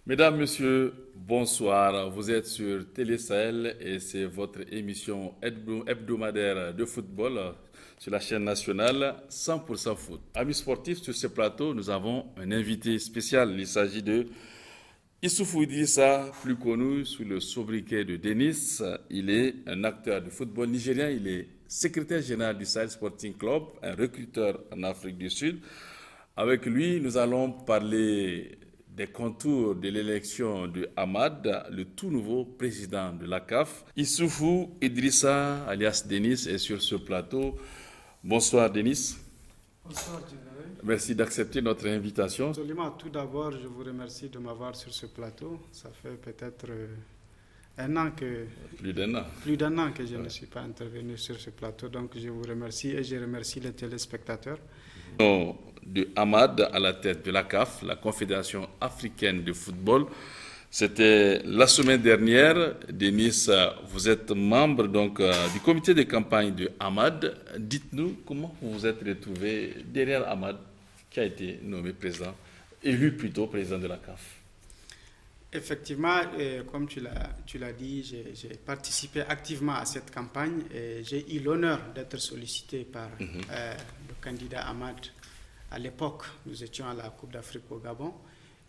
Mesdames, Messieurs, bonsoir. Vous êtes sur Télé Sahel et c'est votre émission hebdomadaire de football sur la chaîne nationale 100% foot. Amis sportifs, sur ce plateau, nous avons un invité spécial. Il s'agit de Issoufou Idrissa, plus connu sous le sobriquet de Denis. Il est un acteur de football nigérien. Il est secrétaire général du Sahel Sporting Club, un recruteur en Afrique du Sud. Avec lui, nous allons parler des contours de l'élection de Hamad, le tout nouveau président de la CAF. Issoufou Idrissa, alias Denis, est sur ce plateau. Bonsoir Denis. Bonsoir, Général. Merci d'accepter notre invitation. Absolument. Tout d'abord, je vous remercie de m'avoir sur ce plateau. Ça fait peut-être un an que... Plus d'un an. Plus d'un an que je ne suis pas intervenu sur ce plateau. Donc, je vous remercie et je remercie les téléspectateurs. De Hamad à la tête de la CAF, la Confédération africaine de football. C'était la semaine dernière. Denis, vous êtes membre du comité de campagne de Hamad. Dites-nous comment vous vous êtes retrouvé derrière Hamad, qui a été nommé président, élu plutôt président de la CAF. Effectivement, comme tu l'as dit, j'ai participé activement à cette campagne et j'ai eu l'honneur d'être sollicité par le candidat Hamad. À l'époque, nous étions à la Coupe d'Afrique au Gabon.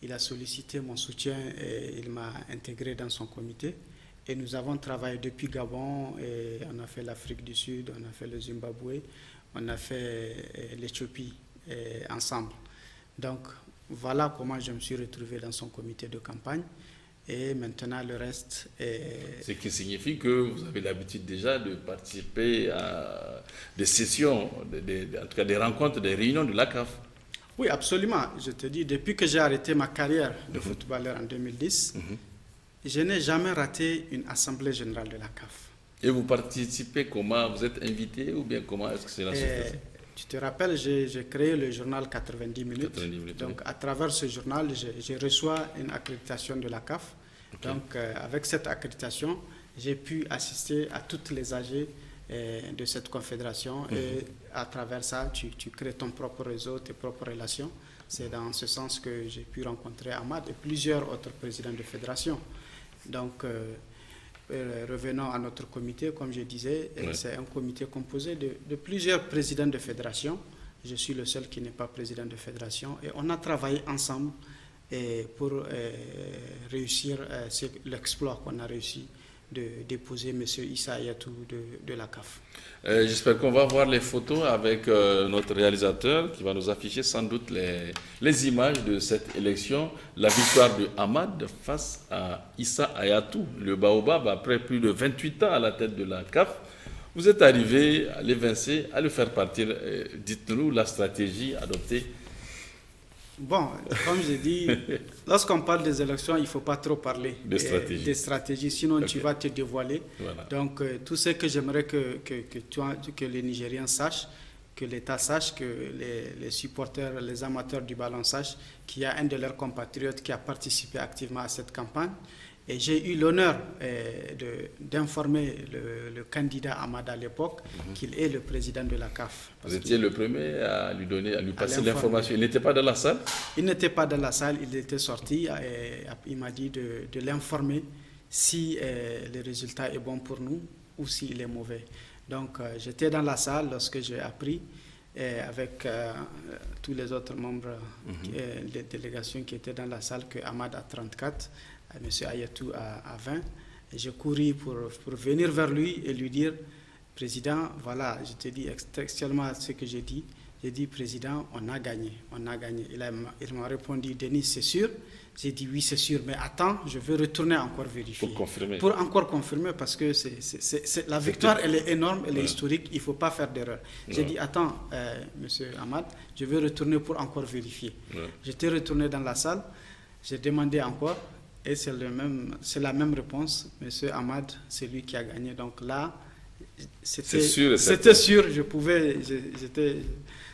Il a sollicité mon soutien et il m'a intégré dans son comité. Et nous avons travaillé depuis Gabon et on a fait l'Afrique du Sud, on a fait le Zimbabwe, on a fait l'Éthiopie ensemble. Donc, voilà comment je me suis retrouvé dans son comité de campagne. Et maintenant, le reste est... Ce qui signifie que vous avez l'habitude déjà de participer à des sessions, en tout cas des rencontres, des réunions de la CAF. Oui, absolument. Je te dis, depuis que j'ai arrêté ma carrière de footballeur en 2010, je n'ai jamais raté une assemblée générale de la CAF. Et vous participez comment? Vous êtes invité ou bien comment est-ce que cela se fait? Tu te rappelles, j'ai créé le journal 90 minutes. 90 minutes, donc, à travers ce journal, je reçois une accréditation de la CAF. Okay. Donc, avec cette accréditation, j'ai pu assister à toutes les AG de cette confédération. Et à travers ça, tu crées ton propre réseau, tes propres relations. C'est dans ce sens que j'ai pu rencontrer Hamad et plusieurs autres présidents de fédération. Donc, revenons à notre comité, comme je disais, c'est un comité composé de plusieurs présidents de fédération. Je suis le seul qui n'est pas président de fédération et on a travaillé ensemble pour réussir l'exploit qu'on a réussi de déposer M. Issa Hayatou de la CAF. J'espère qu'on va voir les photos avec notre réalisateur qui va nous afficher sans doute les images de cette élection. La victoire de Hamad face à Issa Hayatou, le Baobab, après plus de 28 ans à la tête de la CAF. Vous êtes arrivé à l'évincer, à le faire partir. Dites-nous la stratégie adoptée. Bon, comme j'ai dit, lorsqu'on parle des élections, il ne faut pas trop parler des stratégies, sinon tu vas te dévoiler. Voilà. Donc, tout ce que j'aimerais que les Nigériens sachent, que l'État sache, que les supporters, les amateurs du ballon sachent qu'il y a un de leurs compatriotes qui a participé activement à cette campagne. Et j'ai eu l'honneur d'informer le candidat Hamad à l'époque qu'il est le président de la CAF. Vous étiez le premier à lui passer l'information. Il n'était pas dans la salle? Il n'était pas dans la salle, il était sorti et il m'a dit de l'informer si le résultat est bon pour nous ou s'il est mauvais. Donc j'étais dans la salle lorsque j'ai appris avec tous les autres membres des délégations qui étaient dans la salle que Hamad a 34. M. Hayatou à 20. J'ai couru pour venir vers lui et lui dire, Président, voilà, je te dis textuellement ce que j'ai dit. J'ai dit, Président, on a gagné. Il m'a répondu, Denis, c'est sûr. J'ai dit, oui, c'est sûr, mais attends, je veux retourner encore vérifier. Pour encore confirmer, parce que la victoire, elle est énorme, elle est historique, il ne faut pas faire d'erreur. J'ai dit, attends, M. Hamad, je veux retourner pour encore vérifier. J'étais retourné dans la salle, j'ai demandé encore. Et c'est la même réponse. Monsieur Hamad, c'est lui qui a gagné. Donc là, c'était sûr. J'étais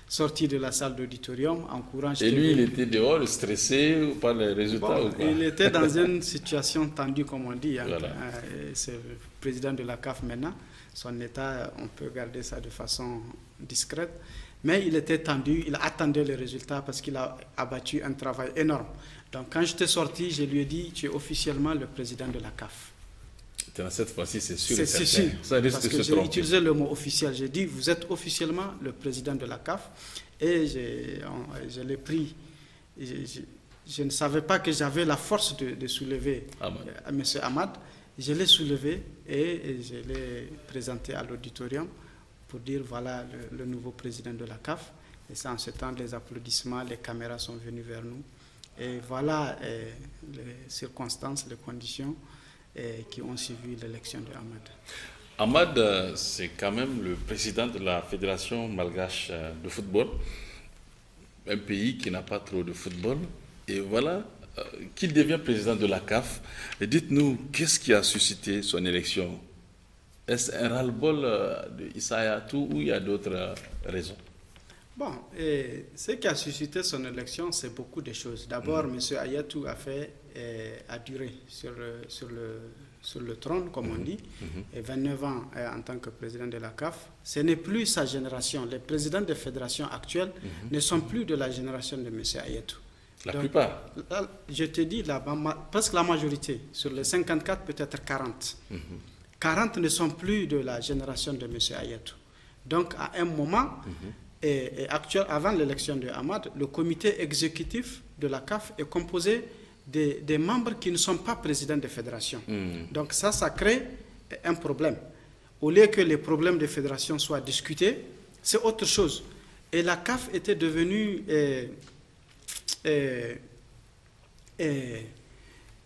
sorti de la salle d'auditorium en courant. Et lui, il était dehors, stressé par les résultats ou quoi? Il était dans une situation tendue, comme on dit. Voilà. C'est le président de la CAF maintenant. Son état, on peut garder ça de façon discrète. Mais il était tendu, il attendait les résultats parce qu'il a abattu un travail énorme. Donc quand j'étais sorti, je lui ai dit, tu es officiellement le président de la CAF. Cette fois-ci, c'est sûr. C'est sûr. Ça risque Parce de que se j'ai tromper. utilisé le mot officiel. J'ai dit, vous êtes officiellement le président de la CAF. Et je l'ai pris. Je ne savais pas que j'avais la force de soulever M. Ahmad. Je l'ai soulevé et je l'ai présenté à l'auditorium pour dire, voilà le nouveau président de la CAF. Et c'est en ce temps, les applaudissements, les caméras sont venues vers nous. Et voilà les circonstances, les conditions qui ont suivi l'élection de Ahmad. Ahmad, c'est quand même le président de la Fédération malgache de football, un pays qui n'a pas trop de football. Et voilà qu'il devient président de la CAF. Et dites-nous, qu'est-ce qui a suscité son élection? Est-ce un ras-le-bol de Issa Hayatou ou il y a d'autres raisons? Bon, ce qui a suscité son élection, c'est beaucoup de choses. D'abord, M. Hayatou a duré sur le trône, comme on dit, et 29 ans en tant que président de la CAF. Ce n'est plus sa génération. Les présidents des fédérations actuelles ne sont plus de la génération de M. Hayatou. La plupart. Je te dis, presque la majorité. Sur les 54, peut-être 40. 40 ne sont plus de la génération de M. Hayatou. Donc, à un moment... avant l'élection de Ahmad, le comité exécutif de la CAF est composé des membres qui ne sont pas présidents des fédérations. Donc ça crée un problème. Au lieu que les problèmes des fédérations soient discutés, c'est autre chose. Et la CAF était devenue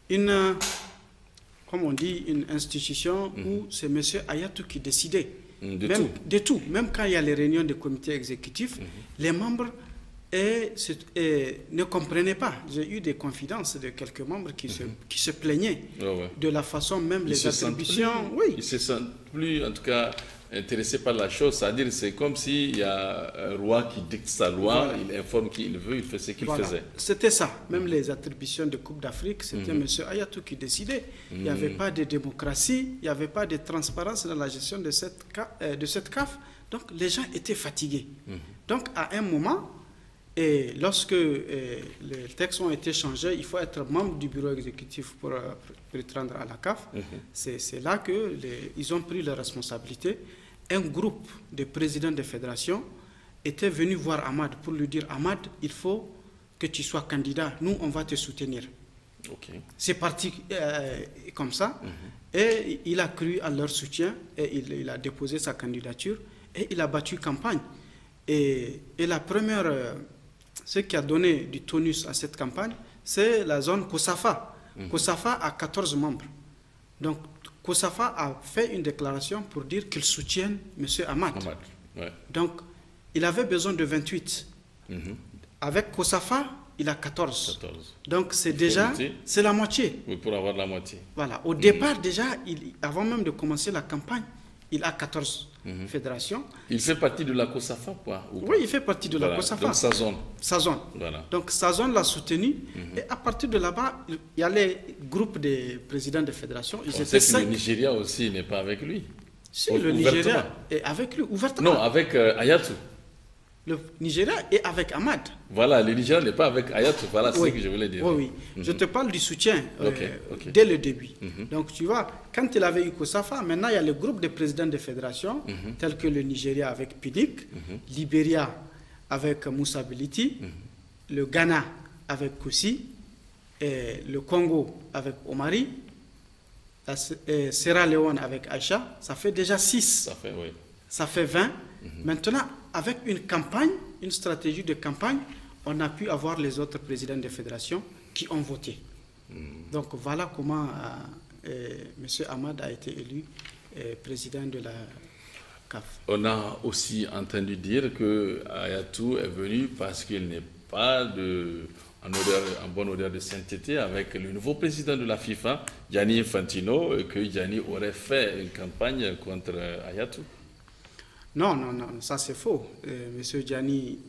une institution où c'est M. Hayatou qui décidait. De tout. Même quand il y a les réunions du comité exécutif, les membres ne comprenaient pas. J'ai eu des confidences de quelques membres qui se plaignaient de la façon même les attributions. Ils se sentent plus, en tout cas, intéressés par la chose. C'est-à-dire c'est comme s'il y a un roi qui dicte sa loi, il informe qui il veut, il fait ce qu'il faisait. C'était ça. Même les attributions de Coupe d'Afrique, c'était M. Hayatou qui décidait. Il n'y avait pas de démocratie, il n'y avait pas de transparence dans la gestion de cette CAF. Donc les gens étaient fatigués. Donc à un moment, lorsque les textes ont été changés, il faut être membre du bureau exécutif pour prétendre à la CAF. C'est là qu'ils ont pris leurs responsabilités. Un groupe de présidents des fédérations était venu voir Ahmad pour lui dire, Ahmad, il faut que tu sois candidat. Nous, on va te soutenir. C'est parti comme ça. Et il a cru à leur soutien et il a déposé sa candidature et il a battu campagne. Et la première... ce qui a donné du tonus à cette campagne, c'est la zone Kosafa. Kosafa a 14 membres. Donc, Kosafa a fait une déclaration pour dire qu'il soutient M. Ahmad. Donc, il avait besoin de 28. Avec Kosafa, il a 14. Donc, c'est la moitié. Oui, pour avoir la moitié. Voilà. Au départ, déjà, avant même de commencer la campagne, il a 14 fédérations. Il fait partie de la COSAFA, quoi? Oui, il fait partie de la COSAFA. Donc sa zone. Sa zone. Voilà. Donc sa zone l'a soutenu. Et à partir de là-bas, il y a les groupes des présidents des fédérations. On sait que le Nigeria aussi n'est pas avec lui. Si, le Nigeria est avec lui, ouvertement. Non, avec Hayatou. Le Nigeria est avec Ahmad. Voilà, le Nigeria n'est pas avec Hayatou. Voilà ce que je voulais dire. Oui. Je te parle du soutien dès le début. Donc, tu vois, quand il avait eu Kosafa, maintenant, il y a le groupe des présidents des fédérations, tels que le Nigeria avec Pinnick, Libéria avec Moussa Biliti, le Ghana avec Koussi, et le Congo avec Omari, Sierra Leone avec Aïcha. Ça fait déjà 6. Ça fait 20. Maintenant, avec une campagne, une stratégie de campagne, on a pu avoir les autres présidents des fédérations qui ont voté. Donc voilà comment M. Ahmad a été élu président de la CAF. On a aussi entendu dire que Hayatou est venu parce qu'il n'est pas en bonne odeur de sainteté avec le nouveau président de la FIFA, Gianni Infantino, et que Gianni aurait fait une campagne contre Hayatou. Non, ça c'est faux. Monsieur Gianni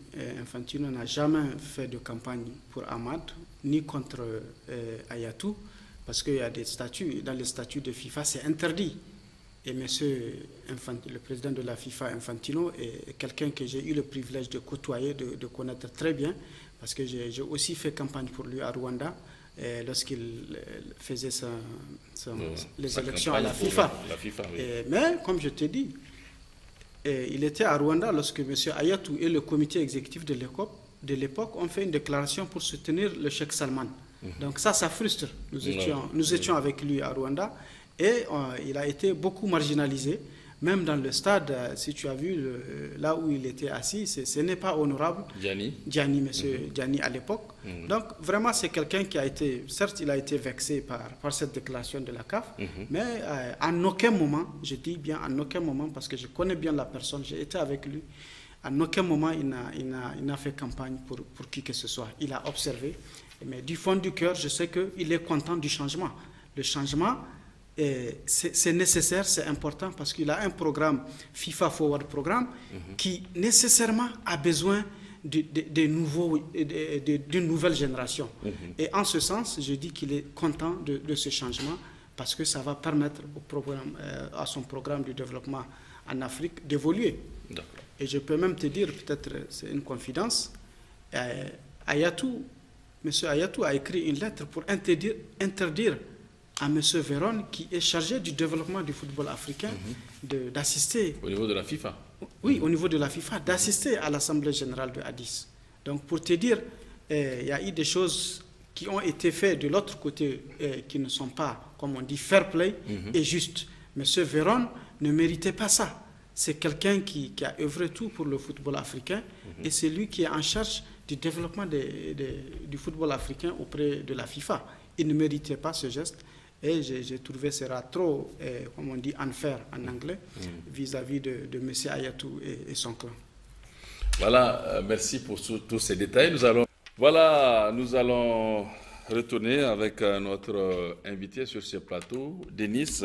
Infantino n'a jamais fait de campagne pour Ahmad, ni contre Hayatou, parce qu'il y a des statuts, dans les statuts de FIFA, c'est interdit. Et le président de la FIFA, Infantino, est quelqu'un que j'ai eu le privilège de côtoyer, de connaître très bien, parce que j'ai aussi fait campagne pour lui à Rwanda lorsqu'il faisait les élections à la FIFA. Oui. Mais comme je t'ai dit, il était à Rwanda lorsque M. Ayatou et le comité exécutif de l'époque ont fait une déclaration pour soutenir le Cheikh Salman. Donc ça frustre. Nous étions avec lui à Rwanda et il a été beaucoup marginalisé. Même dans le stade, si tu as vu là où il était assis, ce n'est pas honorable. Gianni, monsieur Gianni à l'époque. Donc vraiment c'est quelqu'un qui a été, certes il a été vexé par cette déclaration de la CAF, mais en aucun moment, je dis bien en aucun moment, parce que je connais bien la personne, j'ai été avec lui, en aucun moment il n'a fait campagne pour qui que ce soit. Il a observé, mais du fond du cœur, je sais qu'il est content du changement. Le changement, c'est nécessaire, c'est important, parce qu'il a un programme, FIFA Forward Programme, qui nécessairement a besoin d'une nouvelle génération. Et en ce sens, je dis qu'il est content de ce changement, parce que ça va permettre à son programme de développement en Afrique d'évoluer. Et je peux même te dire, peut-être c'est une confidence, M. Ayatou a écrit une lettre pour interdire à M. Véron, qui est chargé du développement du football africain, d'assister... Au niveau de la FIFA. Oui, au niveau de la FIFA, d'assister à l'Assemblée générale de Addis. Donc pour te dire, il y a eu des choses qui ont été faites de l'autre côté, qui ne sont pas, comme on dit, fair play et juste. M. Véron ne méritait pas ça. C'est quelqu'un qui a œuvré tout pour le football africain, et c'est lui qui est en charge du développement du football africain auprès de la FIFA. Il ne méritait pas ce geste. Et j'ai trouvé cela trop, comme on dit, unfair en anglais, vis-à-vis de M. Ayatou et son clan. Voilà, merci pour tous ces détails. Nous allons retourner avec notre invité sur ce plateau, Denis.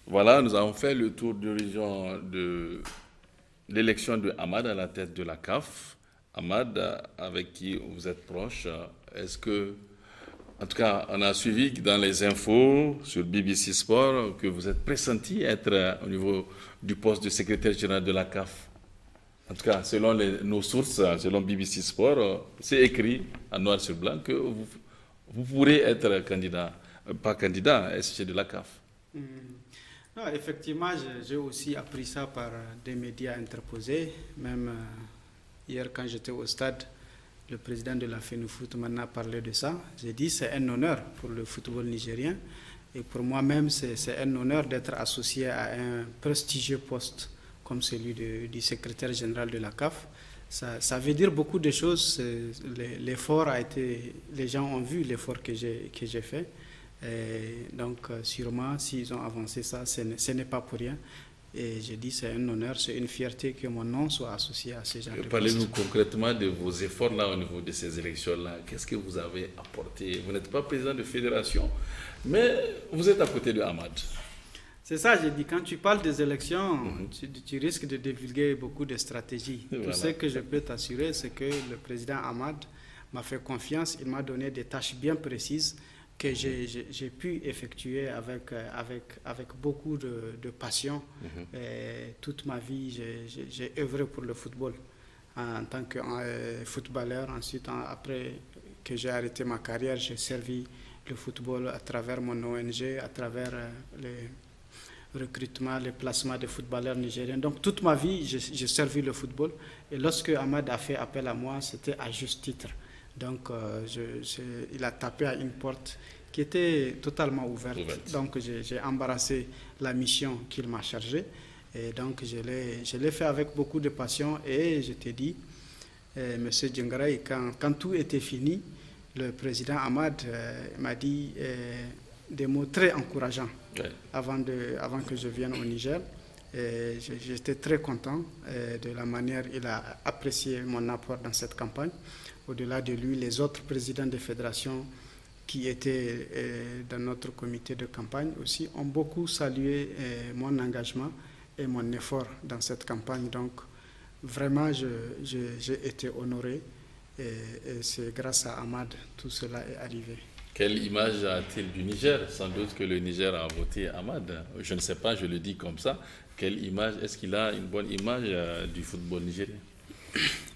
Voilà, nous avons fait le tour d'horizon de l'élection de Hamad à la tête de la CAF. Hamad, avec qui vous êtes proche, est-ce que... En tout cas, on a suivi dans les infos sur BBC Sport que vous êtes pressenti être au niveau du poste de secrétaire général de la CAF. En tout cas, selon nos sources, selon BBC Sport, c'est écrit en noir sur blanc que vous pourrez être SG de la CAF. Non, effectivement, j'ai aussi appris ça par des médias interposés. Même hier, quand j'étais au stade, le président de la FENIFOOT m'en a parlé de ça. J'ai dit c'est un honneur pour le football nigérien. Et pour moi-même, c'est un honneur d'être associé à un prestigieux poste comme celui du secrétaire général de la CAF. Ça veut dire beaucoup de choses. L'effort a été... Les gens ont vu l'effort que j'ai fait. Et donc, sûrement, s'ils ont avancé ça, ce n'est pas pour rien. Et je dis c'est un honneur, c'est une fierté que mon nom soit associé à ces gens. Parlez-nous concrètement de vos efforts là au niveau de ces élections-là. Qu'est-ce que vous avez apporté? Vous n'êtes pas président de fédération, mais vous êtes à côté de Hamad. C'est ça, j'ai dit, quand tu parles des élections, tu risques de divulguer beaucoup de stratégies. Voilà. Tout ce que je peux t'assurer, c'est que le président Hamad m'a fait confiance, il m'a donné des tâches bien précises que j'ai pu effectuer avec beaucoup de passion. Et toute ma vie, j'ai œuvré pour le football en tant que footballeur. Ensuite, après que j'ai arrêté ma carrière, j'ai servi le football à travers mon ONG, à travers le recrutement, le placement des footballeurs nigériens. Donc toute ma vie, j'ai servi le football. Et lorsque Hamad a fait appel à moi, c'était à juste titre. Donc, il a tapé à une porte qui était totalement ouverte. Donc, j'ai embrassé la mission qu'il m'a chargée. Et donc, je l'ai fait avec beaucoup de passion. Et je t'ai dit, M. Djingaray, quand tout était fini, le président Hamad m'a dit des mots très encourageants avant que je vienne au Niger. J'étais très content de la manière dont il a apprécié mon apport dans cette campagne. Au-delà de lui, les autres présidents des fédérations qui étaient dans notre comité de campagne aussi ont beaucoup salué mon engagement et mon effort dans cette campagne. Donc, vraiment, j'ai été honoré et c'est grâce à Hamad tout cela est arrivé. Quelle image a-t-il du Niger? Sans doute que le Niger a voté Hamad. Je ne sais pas, je le dis comme ça. Quelle image? Est-ce qu'il a une bonne image du football nigérien?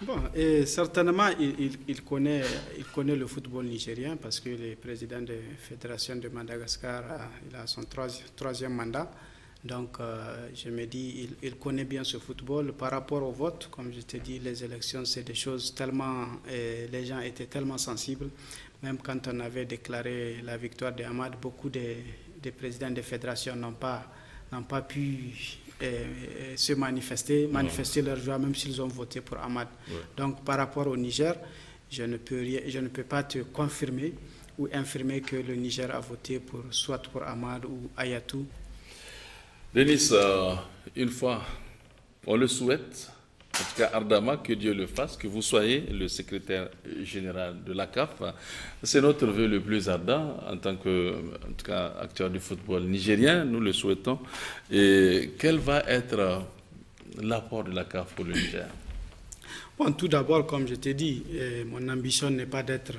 Bon, et certainement, il connaît le football nigérien parce que le président de la Fédération de Madagascar, il a son troisième mandat. Donc, je me dis, il connaît bien ce football. Par rapport au vote, comme je t'ai dit, les élections, c'est des choses tellement... les gens étaient tellement sensibles. Même quand on avait déclaré la victoire de Hamad, beaucoup de présidents de fédérations n'ont pas pu se manifester leur joie, même s'ils ont voté pour Hamad. Ouais. Donc, par rapport au Niger, je ne peux pas te confirmer ou infirmer que le Niger a voté soit pour Hamad ou Ayatou. Denis, une fois, on le souhaite, en tout cas ardemment, que Dieu le fasse, que vous soyez le secrétaire général de la CAF. C'est notre vœu le plus ardent en tant que, en tout cas, acteur du football nigérien, nous le souhaitons. Et quel va être l'apport de la CAF pour le Niger? Bon, tout d'abord, comme je t'ai dit, mon ambition n'est pas d'être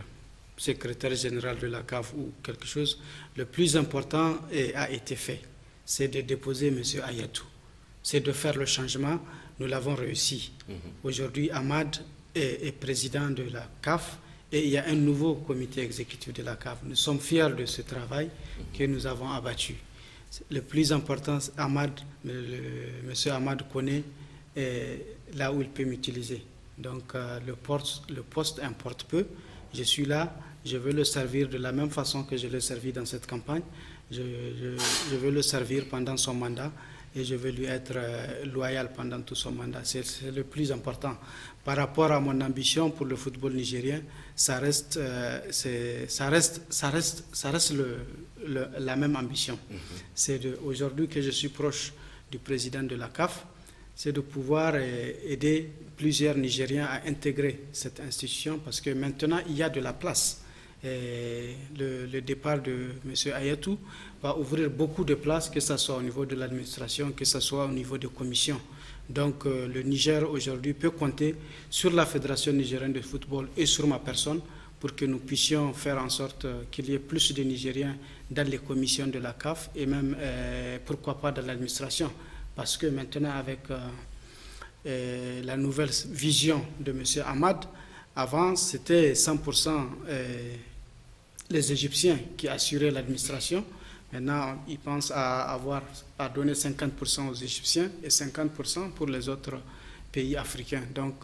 secrétaire général de la CAF ou quelque chose. Le plus important a été fait. C'est de déposer M. Ayatou. C'est de faire le changement. Nous l'avons réussi. Aujourd'hui, Hamad est président de la CAF et il y a un nouveau comité exécutif de la CAF. Nous sommes fiers de ce travail que nous avons abattu. Le plus important, M. Hamad connaît là où il peut m'utiliser. Donc, le poste importe peu. Je suis là, je veux le servir de la même façon que je l'ai servi dans cette campagne. Je veux le servir pendant son mandat et je veux lui être loyal pendant tout son mandat. C'est le plus important. Par rapport à mon ambition pour le football nigérien, ça reste la même ambition. C'est aujourd'hui que je suis proche du président de la CAF, c'est de pouvoir aider plusieurs Nigériens à intégrer cette institution parce que maintenant, il y a de la place. Et le départ de M. Ayatou va ouvrir beaucoup de places, que ce soit au niveau de l'administration, que ce soit au niveau des commissions. Donc le Niger aujourd'hui peut compter sur la Fédération nigérienne de football et sur ma personne pour que nous puissions faire en sorte qu'il y ait plus de Nigériens dans les commissions de la CAF et même, pourquoi pas, dans l'administration. Parce que maintenant, avec la nouvelle vision de M. Hamad, avant, c'était 100% les Égyptiens qui assuraient l'administration. Maintenant, ils pensent à donner 50% aux Égyptiens et 50% pour les autres pays africains. Donc,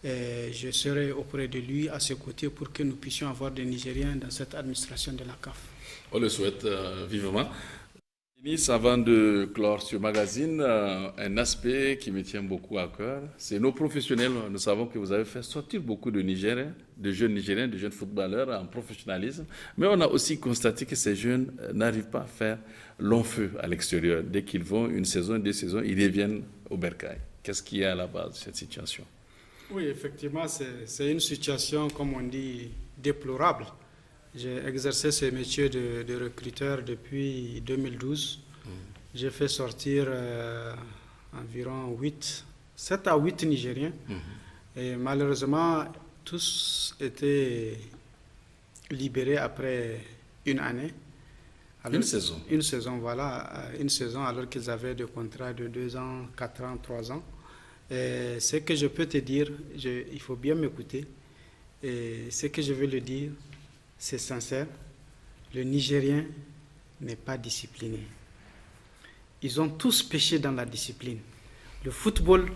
je serai auprès de lui, à ses côtés, pour que nous puissions avoir des Nigériens dans cette administration de la CAF. On le souhaite vivement. Avant de clore ce magazine, un aspect qui me tient beaucoup à cœur, c'est nos professionnels. Nous savons que vous avez fait sortir beaucoup de Nigériens, de jeunes footballeurs en professionnalisme, mais on a aussi constaté que ces jeunes n'arrivent pas à faire long feu à l'extérieur. Dès qu'ils vont une saison, 2 saisons, ils reviennent au bercail. Qu'est-ce qu'il y a à la base de cette situation? Oui, effectivement, c'est une situation, comme on dit, déplorable. J'ai exercé ce métier de recruteur depuis 2012. J'ai fait sortir environ 7 à 8 Nigériens. Et malheureusement, tous étaient libérés après une année. Une saison. Une saison, voilà. Une saison alors qu'ils avaient des contrats de 2 ans, 4 ans, 3 ans. Et ce que je peux te dire, il faut bien m'écouter. Et ce que je veux le dire, c'est sincère, le Nigérien n'est pas discipliné. Ils ont tous péché dans la discipline. Le football,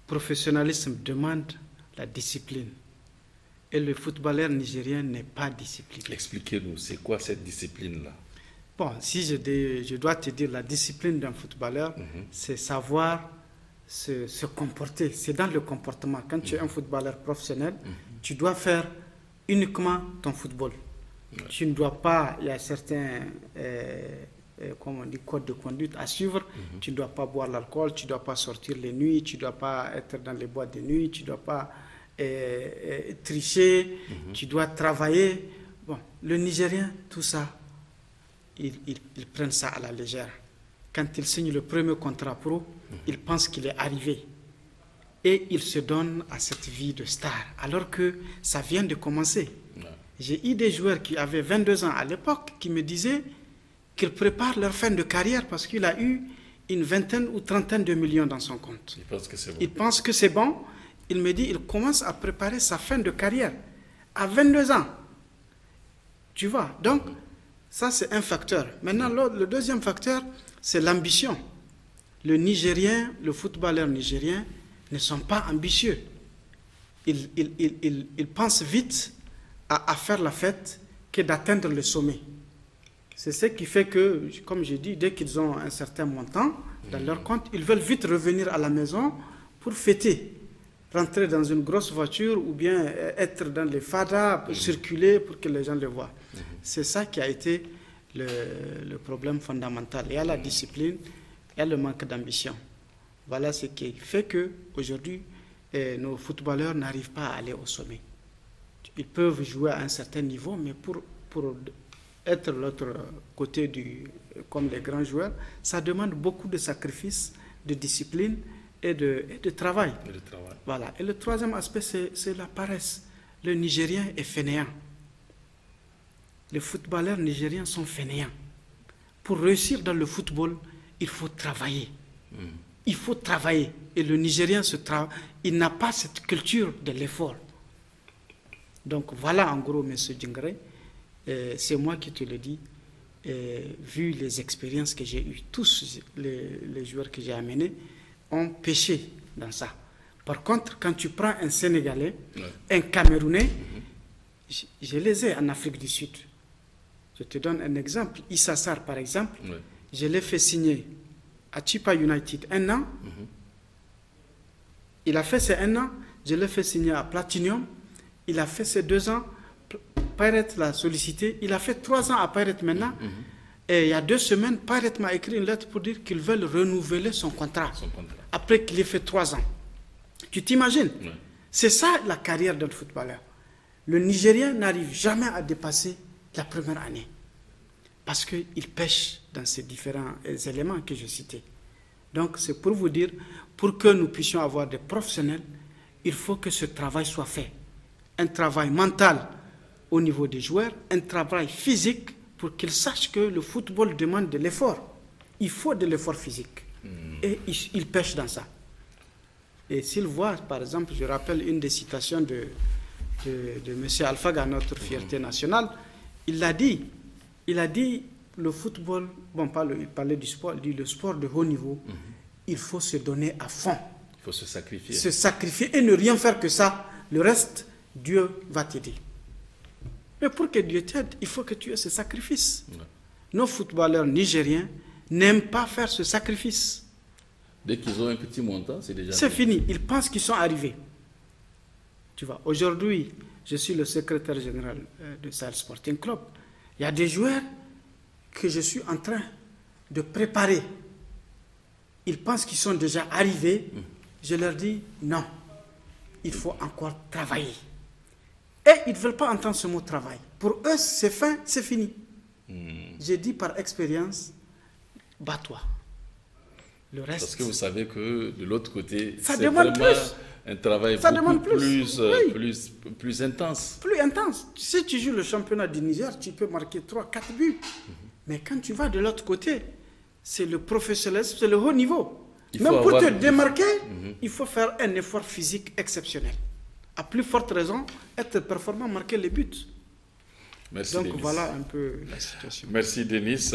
professionnalisme demande la discipline. Et le footballeur nigérien n'est pas discipliné. Expliquez-nous, c'est quoi cette discipline-là? Bon, si je dois te dire la discipline d'un footballeur, c'est savoir se comporter. C'est dans le comportement. Quand tu es un footballeur professionnel, tu dois faire uniquement ton football. Tu ne dois pas, il y a certains comme on dit, codes de conduite à suivre. Tu ne dois pas boire l'alcool, tu ne dois pas sortir les nuits, tu ne dois pas être dans les boîtes de nuit, tu ne dois pas tricher, tu dois travailler. Bon, le Nigérien, tout ça, ils prennent ça à la légère. Quand ils signent le premier contrat pro, ils pensent qu'il est arrivé. Et ils se donnent à cette vie de star, alors que ça vient de commencer. J'ai eu des joueurs qui avaient 22 ans à l'époque qui me disaient qu'ils préparent leur fin de carrière parce qu'il a eu une 20aine ou 30aine de millions dans son compte. Ils pensent que c'est bon. Ils pensent que c'est bon. il me dit il commence à préparer sa fin de carrière à 22 ans. Tu vois, donc ça c'est un facteur. Maintenant, le deuxième facteur, c'est l'ambition. Le footballeur nigérien ne sont pas ambitieux. Ils pensent vite à faire la fête que d'atteindre le sommet. C'est ce qui fait que, comme je dis, dès qu'ils ont un certain montant dans leur compte, ils veulent vite revenir à la maison pour fêter. Rentrer dans une grosse voiture ou bien être dans les fadas, pour circuler pour que les gens le voient. C'est ça qui a été le problème fondamental. Il y a la discipline, il y a le manque d'ambition. Voilà ce qui fait qu'aujourd'hui, nos footballeurs n'arrivent pas à aller au sommet. Ils peuvent jouer à un certain niveau, mais pour être de l'autre côté comme les grands joueurs, ça demande beaucoup de sacrifices, de discipline et de travail. Voilà. Et le troisième aspect, c'est la paresse. Le Nigérien est fainéant. Les footballeurs nigériens sont fainéants. Pour réussir dans le football, il faut travailler. Il faut travailler. Et le Nigérien il n'a pas cette culture de l'effort. Donc voilà en gros, M. Djingare, c'est moi qui te le dis, vu les expériences que j'ai eues, tous les joueurs que j'ai amenés ont péché dans ça. Par contre, quand tu prends un Sénégalais, un Camerounais, je les ai en Afrique du Sud. Je te donne un exemple. Issa Sarr, par exemple, je l'ai fait signer à Chippa United 1 an. Il a fait ses 1 an, je l'ai fait signer à Platinum. Il a fait ses 2 ans. Payet l'a sollicité. Il a fait 3 ans à Payet maintenant. Et il y a 2 semaines, Payet m'a écrit une lettre pour dire qu'ils veulent renouveler son contrat. Après qu'il ait fait 3 ans. Tu t'imagines? C'est ça la carrière d'un footballeur. Le Nigérien n'arrive jamais à dépasser la première année. Parce qu'il pêche dans ces différents éléments que je citais. Donc c'est pour vous dire, pour que nous puissions avoir des professionnels, il faut que ce travail soit fait. Un travail mental au niveau des joueurs, un travail physique pour qu'ils sachent que le football demande de l'effort. Il faut de l'effort physique. Et ils pêchent dans ça. Et s'ils voient, par exemple, je rappelle une des citations de M. Alphaga, notre fierté nationale, il a dit, le football, il parlait du sport, il dit le sport de haut niveau, il faut se donner à fond. Il faut se sacrifier. Se sacrifier et ne rien faire que ça. Le reste, Dieu va t'aider. Mais pour que Dieu t'aide, il faut que tu aies ce sacrifice. Nos footballeurs nigériens n'aiment pas faire ce sacrifice. Dès qu'ils ont un petit montant, c'est déjà... C'est fini. Ils pensent qu'ils sont arrivés. Tu vois, aujourd'hui, je suis le secrétaire général de Sahel Sporting Club. Il y a des joueurs que je suis en train de préparer. Ils pensent qu'ils sont déjà arrivés. Je leur dis non. Il faut encore travailler. Et ils ne veulent pas entendre ce mot travail. Pour eux, c'est fin, c'est fini. J'ai dit par expérience, bats-toi. Le reste... Parce que vous savez que de l'autre côté, ça c'est demande vraiment plus. Un travail ça beaucoup demande plus intense. Plus intense. Si tu joues le championnat du Niger, tu peux marquer 3-4 buts. Mais quand tu vas de l'autre côté, c'est le professionnalisme, c'est le haut niveau. Même pour te démarquer, il faut faire un effort physique exceptionnel. À plus forte raison, être performant, marquer les buts. Merci. Donc Denis. voilà un peu la situation. Merci Denis.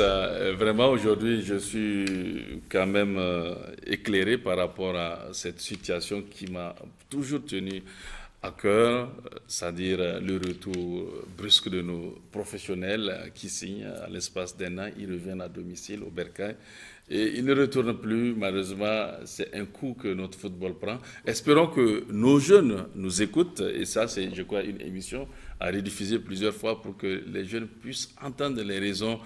Vraiment aujourd'hui je suis quand même éclairé par rapport à cette situation qui m'a toujours tenu à cœur, c'est-à-dire le retour brusque de nos professionnels qui signent à l'espace d'1 an, ils reviennent à domicile au Bercail et ils ne retournent plus. Malheureusement, c'est un coup que notre football prend. Espérons que nos jeunes nous écoutent et ça c'est, je crois, une émission à rediffuser plusieurs fois pour que les jeunes puissent entendre les raisons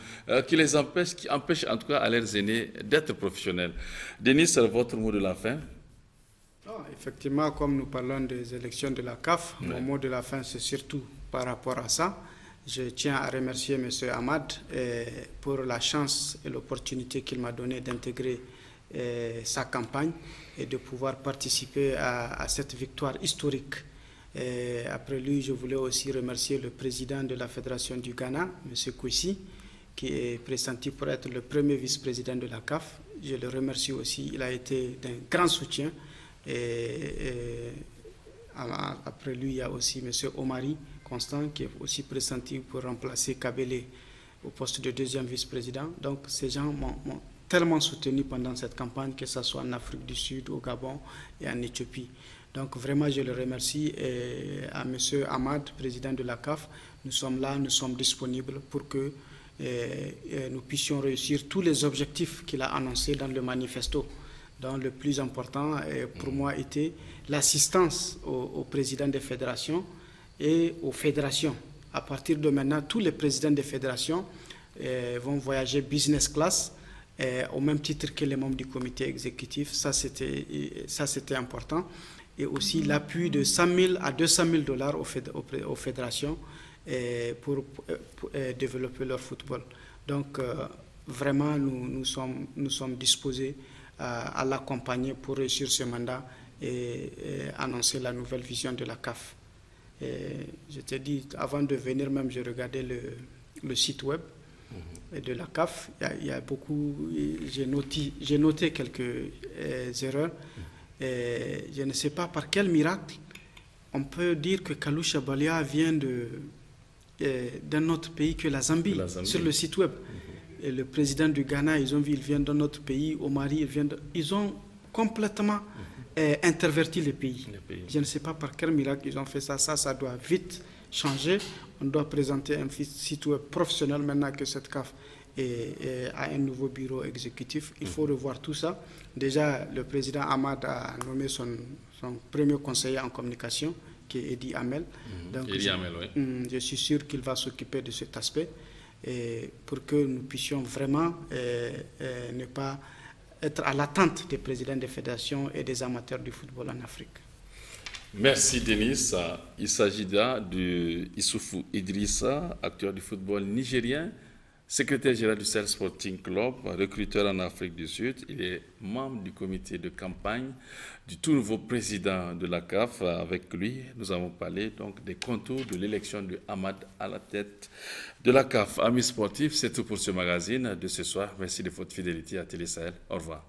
qui empêchent en tout cas à leurs aînés d'être professionnels. Denis, votre mot de la fin? Effectivement, comme nous parlons des élections de la CAF, mon mot de la fin, c'est surtout par rapport à ça. Je tiens à remercier M. Ahmad pour la chance et l'opportunité qu'il m'a donnée d'intégrer sa campagne et de pouvoir participer à cette victoire historique. Et après lui, je voulais aussi remercier le président de la Fédération du Ghana, M. Kouissi, qui est pressenti pour être le premier vice-président de la CAF. Je le remercie aussi, il a été d'un grand soutien. Et Après lui, il y a aussi M. Omari Constant, qui est aussi pressenti pour remplacer Kabele au poste de deuxième vice-président. Donc, ces gens m'ont tellement soutenu pendant cette campagne, que ce soit en Afrique du Sud, au Gabon et en Éthiopie. Donc, vraiment, je le remercie. Et à M. Ahmad, président de la CAF, nous sommes là, nous sommes disponibles pour que nous puissions réussir tous les objectifs qu'il a annoncés dans le manifesto. Donc, le plus important pour moi était l'assistance aux présidents des fédérations et aux fédérations. À partir de maintenant, tous les présidents des fédérations vont voyager business class au même titre que les membres du comité exécutif. Ça, c'était important. Et aussi l'appui de 100 000 à 200 000 dollars aux fédérations pour développer leur football. Donc, vraiment, nous sommes disposés à l'accompagner pour réussir ce mandat et annoncer la nouvelle vision de la CAF. Je t'ai dit, avant de venir même, je regardais le site web de la CAF. Il y a beaucoup, j'ai noté quelques erreurs. Je ne sais pas par quel miracle on peut dire que Kalou Chabalia vient d'un autre pays que la Zambie, sur le site web. Et le président du Ghana, ils ont vu, il vient d'un autre pays. Au Mali, ils ont complètement interverti les pays. Je ne sais pas par quel miracle ils ont fait ça. Ça doit vite changer. On doit présenter un site web professionnel maintenant que cette CAF a un nouveau bureau exécutif. Il faut revoir tout ça. Déjà, le président Ahmad a nommé son premier conseiller en communication, qui est Eddie Hamel. Donc, je suis sûr qu'il va s'occuper de cet aspect pour que nous puissions vraiment ne pas être à l'attente des présidents des fédérations et des amateurs du football en Afrique. Merci Denis. Il s'agit là de Issoufou Idrissa, acteur du football nigérien, secrétaire général du Sahel Sporting Club, recruteur en Afrique du Sud. Il est membre du comité de campagne du tout nouveau président de la CAF. Avec lui, nous avons parlé donc des contours de l'élection de Ahmad à la tête de la CAF. Amis sportifs, c'est tout pour ce magazine de ce soir. Merci de votre fidélité à Télé Sahel. Au revoir.